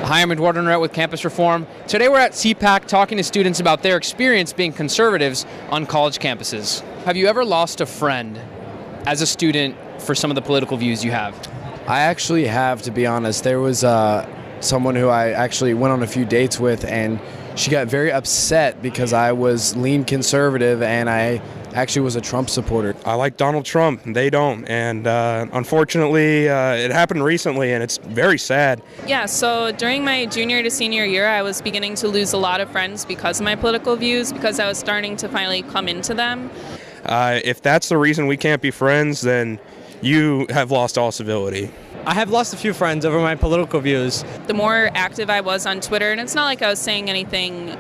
Hi, I'm Eduardo Norette with Campus Reform. Today we're at CPAC talking to students about their experience being conservatives on college campuses. Have you ever lost a friend as a student for some of the political views you have? I actually have, to be honest. There was someone who I actually went on a few dates with, and she got very upset because I was lean conservative and I actually was a Trump supporter. I like Donald Trump, they don't, and unfortunately it happened recently and it's very sad. Yeah, so during my junior to senior year, I was beginning to lose a lot of friends because of my political views, because I was starting to finally come into them. If that's the reason we can't be friends, then you have lost all civility. I have lost a few friends over my political views. The more active I was on Twitter, and it's not like I was saying anything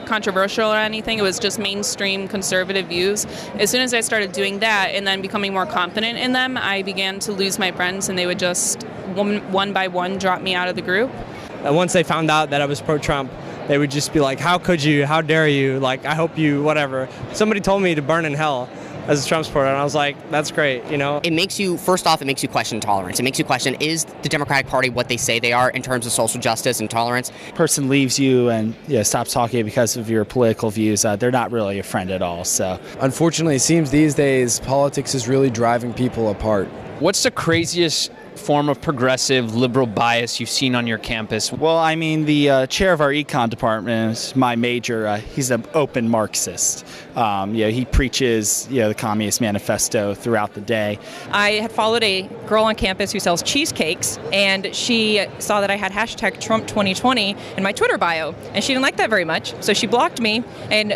controversial or anything, it was just mainstream conservative views. As soon as I started doing that and then becoming more confident in them, I began to lose my friends, and they would just one by one drop me out of the group. And once they found out that I was pro-Trump, they would just be like, how could you, how dare you, like, I hope you, whatever. Somebody told me to burn in hell as a Trump supporter, and I was like, that's great, you know? It makes you, first off, it makes you question tolerance. It makes you question, is the Democratic Party what they say they are in terms of social justice and tolerance? Person leaves you and stops talking because of your political views, they're not really a friend at all. So, unfortunately, it seems these days politics is really driving people apart. What's the craziest form of progressive liberal bias you've seen on your campus? Well, I mean, the chair of our econ department is my major. He's an open Marxist. He preaches the Communist Manifesto throughout the day. I had followed a girl on campus who sells cheesecakes, and she saw that I had hashtag Trump 2020 in my Twitter bio, and she didn't like that very much, so she blocked me and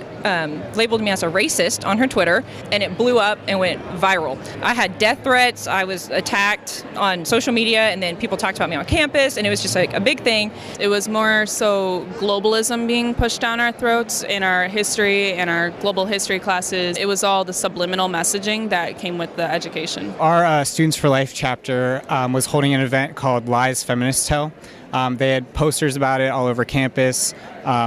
labeled me as a racist on her Twitter, and it blew up and went viral. I had death threats. I was attacked on social media, and then people talked about me on campus, and it was just like a big thing. It was more so globalism being pushed down our throats in our history and our global history classes. It was all the subliminal messaging that came with the education. Our Students for Life chapter was holding an event called Lies Feminists Tell. They had posters about it all over campus,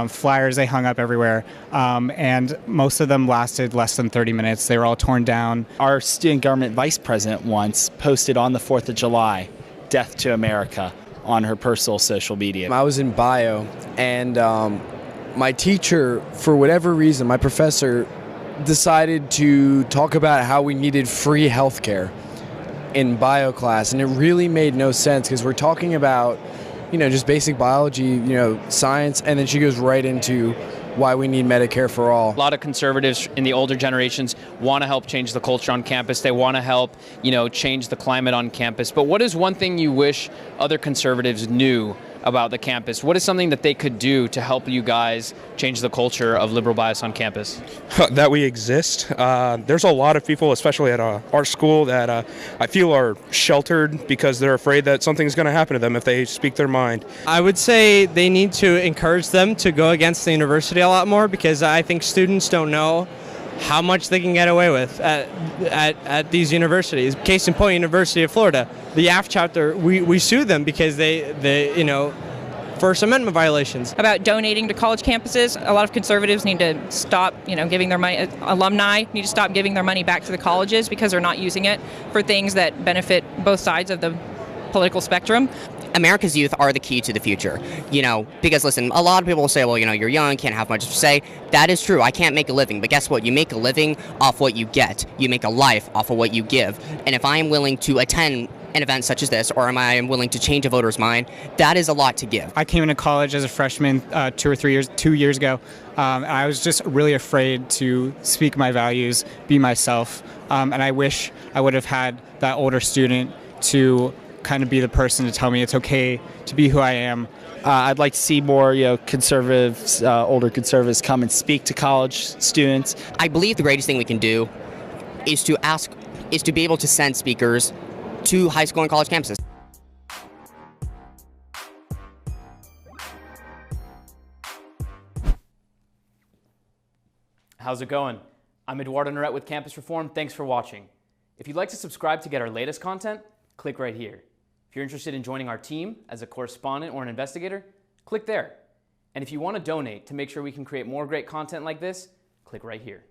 flyers they hung up everywhere, and most of them lasted less than 30 minutes. They were all torn down. Our student government vice president once posted on the 4th of July, "Death to America," on her personal social media. I was in bio, and my teacher, for whatever reason, my professor, decided to talk about how we needed free healthcare in bio class, and it really made no sense because we're talking about just basic biology, science, and then she goes right into why we need Medicare for all. A lot of conservatives in the older generations want to help change the culture on campus. They want to help, change the climate on campus. But what is one thing you wish other conservatives knew about the campus? What is something that they could do to help you guys change the culture of liberal bias on campus? That we exist. There's a lot of people, especially at our school, that I feel are sheltered because they're afraid that something's going to happen to them if they speak their mind. I would say they need to encourage them to go against the university a lot more, because I think students don't know how much they can get away with at these universities. Case in point, University of Florida, the AF chapter, we sued them because they First Amendment violations. About donating to college campuses, a lot of conservatives need to stop, giving their money. Alumni need to stop giving their money back to the colleges because they're not using it for things that benefit both sides of the political spectrum. America's youth are the key to the future, because listen, a lot of people will say, well, you're young, can't have much to say. That is true. I can't make a living, but guess what? You make a living off what you get. You make a life off of what you give. And if I am willing to attend an event such as this, or am I willing to change a voter's mind, that is a lot to give. I came into college as a freshman 2 years ago, and I was just really afraid to speak my values, be myself, and I wish I would have had that older student to kind of be the person to tell me it's okay to be who I am. I'd like to see more, conservatives, older conservatives come and speak to college students. I believe the greatest thing we can do is to be able to send speakers to high school and college campuses. How's it going? I'm Eduardo Norette with Campus Reform. Thanks for watching. If you'd like to subscribe to get our latest content, click right here. If you're interested in joining our team as a correspondent or an investigator, click there. And if you want to donate to make sure we can create more great content like this, click right here.